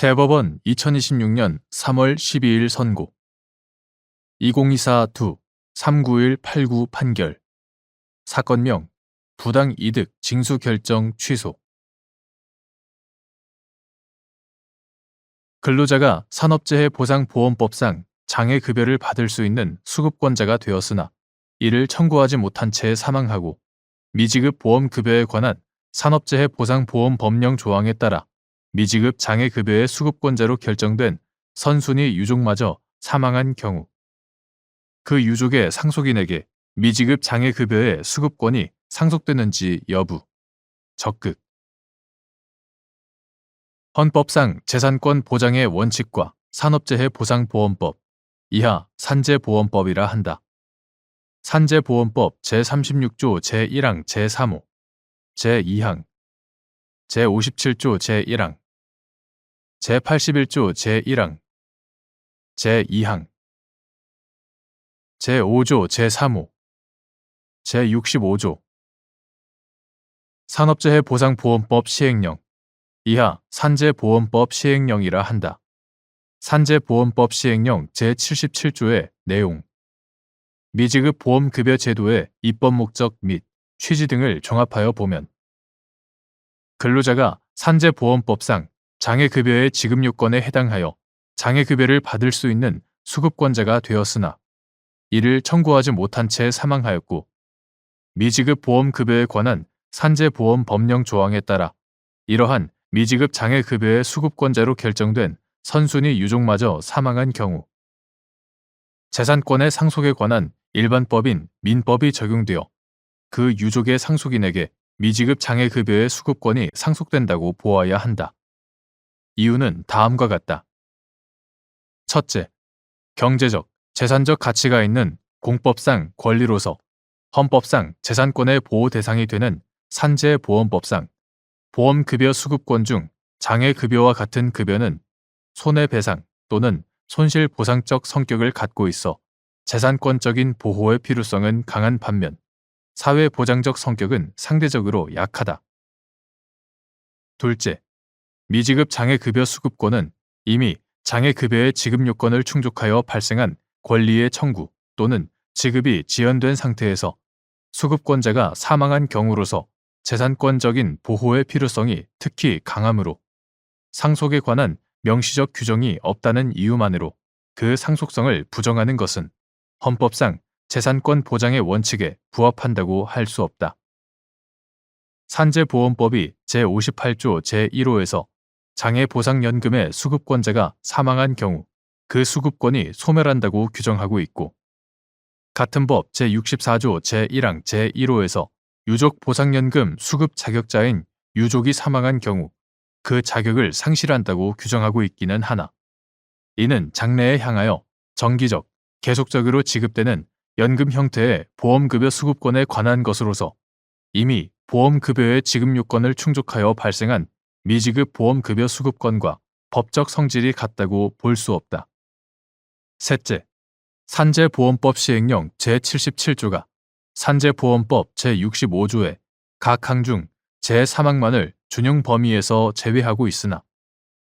대법원 2026년 3월 12일 선고 2024-2 39189 판결 사건명 부당이득 징수결정 취소 근로자가 산업재해보상보험법상 장애급여를 받을 수 있는 수급권자가 되었으나 이를 청구하지 못한 채 사망하고 미지급 보험급여에 관한 산업재해보상보험법령 조항에 따라 미지급 장애급여의 수급권자로 결정된 선순위 유족마저 사망한 경우 그 유족의 상속인에게 미지급 장애급여의 수급권이 상속되는지 여부 적극 헌법상 재산권 보장의 원칙과 산업재해보상보험법 이하 산재보험법이라 한다. 산재보험법 제36조 제1항 제3호 제2항 제57조 제1항 제81조 제1항 제2항 제5조 제3호 제65조 산업재해보상보험법 시행령 이하 산재보험법 시행령이라 한다. 산재보험법 시행령 제77조의 내용 미지급 보험급여 제도의 입법 목적 및 취지 등을 종합하여 보면 근로자가 산재보험법상 장애급여의 지급 요건에 해당하여 장애급여를 받을 수 있는 수급권자가 되었으나 이를 청구하지 못한 채 사망하였고 미지급 보험급여에 관한 산재보험법령 조항에 따라 이러한 미지급 장애급여의 수급권자로 결정된 선순위 유족마저 사망한 경우 재산권의 상속에 관한 일반법인 민법이 적용되어 그 유족의 상속인에게 미지급 장애급여의 수급권이 상속된다고 보아야 한다. 이유는 다음과 같다. 첫째, 경제적, 재산적 가치가 있는 공법상 권리로서 헌법상 재산권의 보호 대상이 되는 산재보험법상 보험급여 수급권 중 장애급여와 같은 급여는 손해배상 또는 손실보상적 성격을 갖고 있어 재산권적인 보호의 필요성은 강한 반면 사회보장적 성격은 상대적으로 약하다. 둘째, 미지급 장애급여 수급권은 이미 장애급여의 지급 요건을 충족하여 발생한 권리의 청구 또는 지급이 지연된 상태에서 수급권자가 사망한 경우로서 재산권적인 보호의 필요성이 특히 강하므로 상속에 관한 명시적 규정이 없다는 이유만으로 그 상속성을 부정하는 것은 헌법상 재산권 보장의 원칙에 부합한다고 할 수 없다. 산재보험법이 제58조 제1호에서 장애보상연금의 수급권자가 사망한 경우 그 수급권이 소멸한다고 규정하고 있고 같은 법 제64조 제1항 제1호에서 유족보상연금 수급 자격자인 유족이 사망한 경우 그 자격을 상실한다고 규정하고 있기는 하나 이는 장래에 향하여 정기적, 계속적으로 지급되는 연금 형태의 보험급여 수급권에 관한 것으로서 이미 보험급여의 지급 요건을 충족하여 발생한 미지급 보험급여 수급권과 법적 성질이 같다고 볼 수 없다. 셋째, 산재보험법 시행령 제77조가 산재보험법 제65조의 각 항 중 제3항만을 준용 범위에서 제외하고 있으나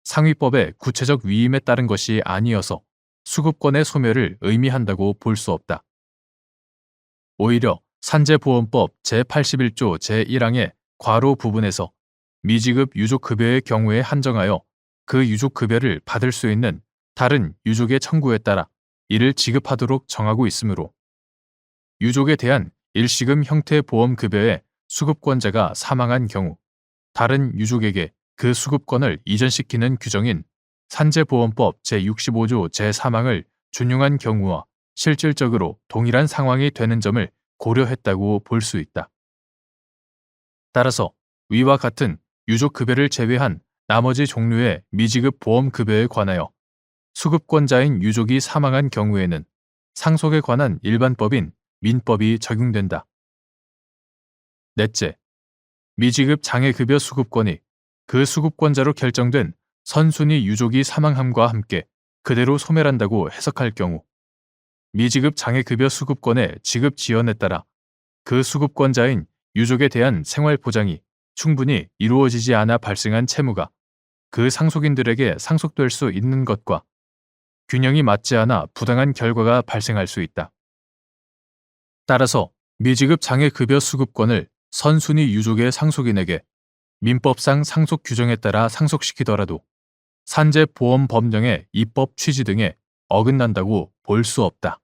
상위법의 구체적 위임에 따른 것이 아니어서 수급권의 소멸을 의미한다고 볼 수 없다. 오히려 산재보험법 제81조 제1항의 괄호 부분에서 미지급 유족급여의 경우에 한정하여 그 유족급여를 받을 수 있는 다른 유족의 청구에 따라 이를 지급하도록 정하고 있으므로 유족에 대한 일시금 형태 보험급여의 수급권자가 사망한 경우 다른 유족에게 그 수급권을 이전시키는 규정인 산재보험법 제65조 제3항을 준용한 경우와 실질적으로 동일한 상황이 되는 점을 고려했다고 볼 수 있다. 따라서 위와 같은 유족급여를 제외한 나머지 종류의 미지급 보험급여에 관하여 수급권자인 유족이 사망한 경우에는 상속에 관한 일반법인 민법이 적용된다. 넷째, 미지급 장애급여 수급권이 그 수급권자로 결정된 선순위 유족이 사망함과 함께 그대로 소멸한다고 해석할 경우 미지급 장애급여 수급권의 지급 지연에 따라 그 수급권자인 유족에 대한 생활보장이 충분히 이루어지지 않아 발생한 채무가 그 상속인들에게 상속될 수 있는 것과 균형이 맞지 않아 부당한 결과가 발생할 수 있다. 따라서 미지급 장애급여 수급권을 선순위 유족의 상속인에게 민법상 상속 규정에 따라 상속시키더라도 산재보험법령의 입법 취지 등에 어긋난다고 볼 수 없다.